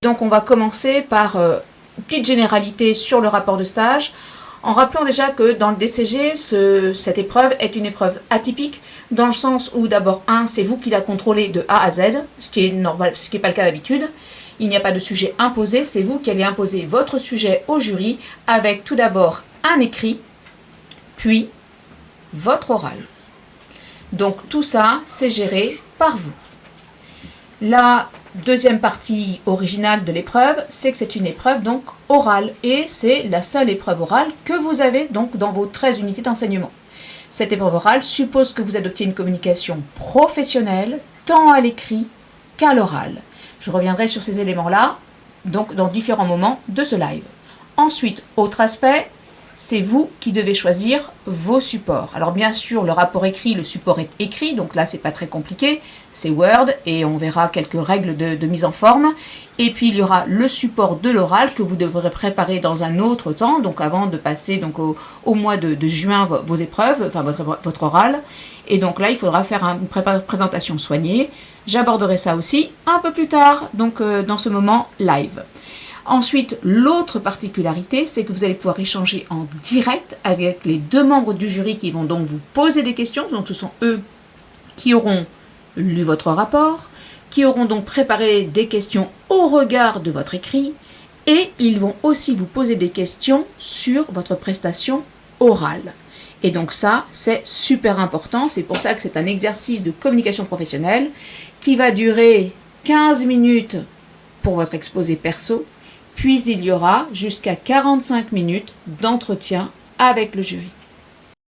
Donc on va commencer par une petite généralité sur le rapport de stage, en rappelant déjà que dans le DCG, cette épreuve est une épreuve atypique, dans le sens où d'abord, c'est vous qui la contrôlez de A à Z, ce qui est normal, ce qui n'est pas le cas d'habitude. Il n'y a pas de sujet imposé, c'est vous qui allez imposer votre sujet au jury, avec tout d'abord un écrit, puis votre oral. Donc tout ça, c'est géré par vous. La deuxième partie originale de l'épreuve, c'est que c'est une épreuve donc orale, et c'est la seule épreuve orale que vous avez donc dans vos 13 unités d'enseignement. Cette épreuve orale suppose que vous adoptiez une communication professionnelle, tant à l'écrit qu'à l'oral. Je reviendrai sur ces éléments-là, donc dans différents moments de ce live. Ensuite, autre aspect, c'est vous qui devez choisir vos supports. Alors bien sûr, le rapport écrit, le support est écrit, donc là c'est pas très compliqué, c'est Word et on verra quelques règles de mise en forme. Et puis il y aura le support de l'oral que vous devrez préparer dans un autre temps, donc avant de passer donc au mois de juin vos épreuves, enfin votre oral. Et donc là il faudra faire une présentation soignée. J'aborderai ça aussi un peu plus tard, donc dans ce moment live. Ensuite, l'autre particularité, c'est que vous allez pouvoir échanger en direct avec les deux membres du jury qui vont donc vous poser des questions. Donc ce sont eux qui auront lu votre rapport, qui auront donc préparé des questions au regard de votre écrit, et ils vont aussi vous poser des questions sur votre prestation orale. Et donc ça, c'est super important. C'est pour ça que c'est un exercice de communication professionnelle qui va durer 15 minutes pour votre exposé perso, puis il y aura jusqu'à 45 minutes d'entretien avec le jury.